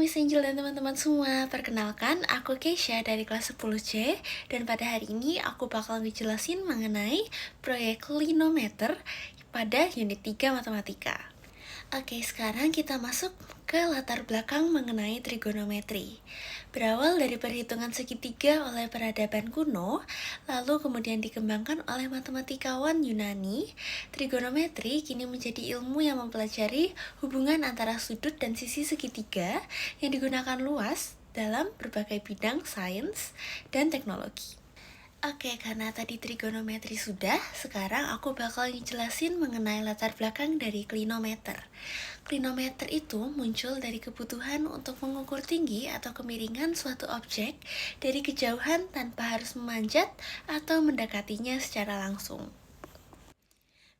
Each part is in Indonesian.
Miss Angel dan teman-teman semua, perkenalkan aku Keisha dari kelas 10C. Dan pada hari ini aku bakal ngejelasin mengenai proyek Clinometer pada unit 3 Matematika. Oke, sekarang kita masuk ke latar belakang mengenai trigonometri. Berawal dari perhitungan segitiga oleh peradaban kuno, lalu kemudian dikembangkan oleh matematikawan Yunani, trigonometri kini menjadi ilmu yang mempelajari hubungan antara sudut dan sisi segitiga yang digunakan luas dalam berbagai bidang sains dan teknologi. Oke, karena tadi trigonometri sudah, sekarang aku bakal ngejelasin mengenai latar belakang dari klinometer. Klinometer itu muncul dari kebutuhan untuk mengukur tinggi atau kemiringan suatu objek dari kejauhan tanpa harus memanjat atau mendekatinya secara langsung.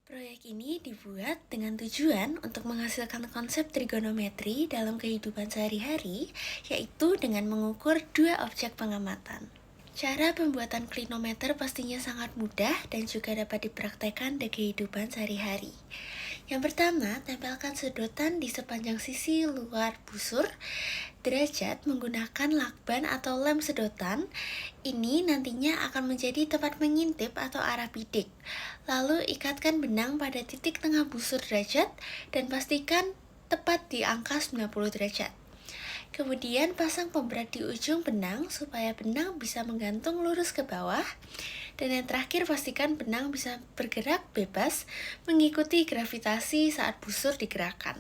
Proyek ini dibuat dengan tujuan untuk menghasilkan konsep trigonometri dalam kehidupan sehari-hari, yaitu dengan mengukur dua objek pengamatan. Cara pembuatan klinometer pastinya sangat mudah dan juga dapat dipraktekkan di kehidupan sehari-hari. Yang pertama, tempelkan sedotan di sepanjang sisi luar busur derajat menggunakan lakban atau lem sedotan. Ini nantinya akan menjadi tempat mengintip atau arah bidik. Lalu ikatkan benang pada titik tengah busur derajat dan pastikan tepat di angka 90 derajat. Kemudian pasang pemberat di ujung benang supaya benang bisa menggantung lurus ke bawah. Dan yang terakhir, pastikan benang bisa bergerak bebas mengikuti gravitasi saat busur digerakkan.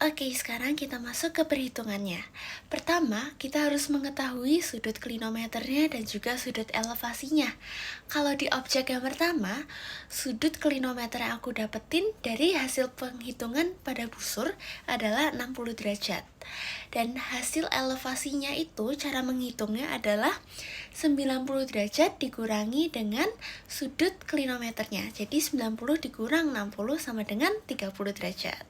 Oke, sekarang kita masuk ke perhitungannya. Pertama, kita harus mengetahui sudut klinometernya dan juga sudut elevasinya. Kalau di objek yang pertama, sudut klinometer yang aku dapetin dari hasil penghitungan pada busur adalah 60 derajat. Dan hasil elevasinya itu, cara menghitungnya adalah 90 derajat dikurangi dengan sudut klinometernya. Jadi 90 dikurang 60 sama dengan 30 derajat.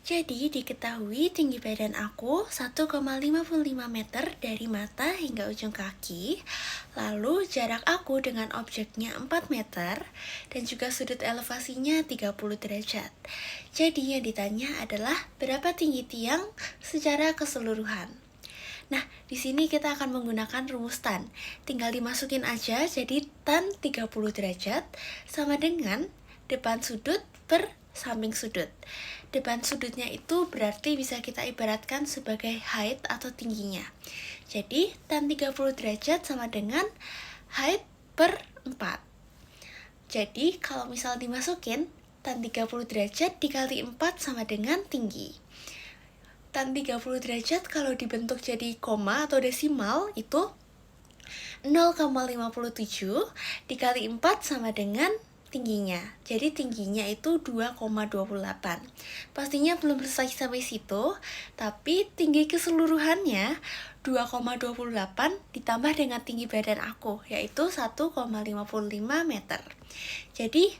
Jadi diketahui tinggi badan aku 1,55 meter dari mata hingga ujung kaki. Lalu jarak aku dengan objeknya 4 meter dan juga sudut elevasinya 30 derajat. Jadi yang ditanya adalah berapa tinggi tiang secara keseluruhan. Nah, di sini kita akan menggunakan rumus tan. Tinggal dimasukin aja, jadi tan 30 derajat sama dengan depan sudut per samping sudut. Depan sudutnya itu berarti bisa kita ibaratkan sebagai height atau tingginya. Jadi, tan 30 derajat sama dengan height per 4. Jadi, kalau misal dimasukin, tan 30 derajat dikali 4 sama dengan tinggi. Tan 30 derajat kalau dibentuk jadi koma atau desimal itu 0,57 dikali 4 sama dengan tingginya. Jadi tingginya itu 2,28. Pastinya belum selesai sampai situ, tapi tinggi keseluruhannya 2,28 ditambah dengan tinggi badan aku, yaitu 1,55 meter. Jadi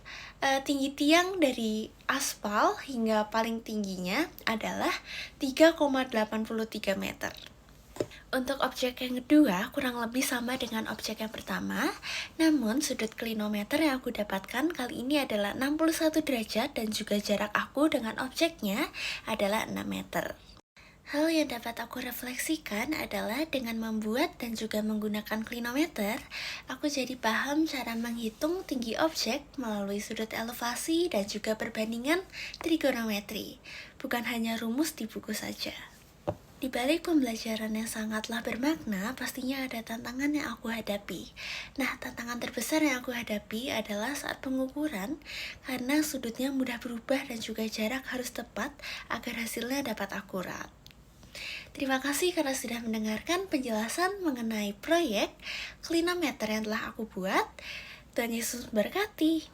tinggi tiang dari aspal hingga paling tingginya adalah 3,83 meter. Untuk objek yang kedua, kurang lebih sama dengan objek yang pertama, namun sudut klinometer yang aku dapatkan kali ini adalah 61 derajat dan juga jarak aku dengan objeknya adalah 6 meter. Hal yang dapat aku refleksikan adalah dengan membuat dan juga menggunakan klinometer, aku jadi paham cara menghitung tinggi objek melalui sudut elevasi dan juga perbandingan trigonometri, bukan hanya rumus di buku saja. Di balik pembelajaran yang sangatlah bermakna, pastinya ada tantangan yang aku hadapi. Nah, tantangan terbesar yang aku hadapi adalah saat pengukuran, karena sudutnya mudah berubah dan juga jarak harus tepat agar hasilnya dapat akurat. Terima kasih karena sudah mendengarkan penjelasan mengenai proyek klinometer yang telah aku buat. Tuhan Yesus memberkati.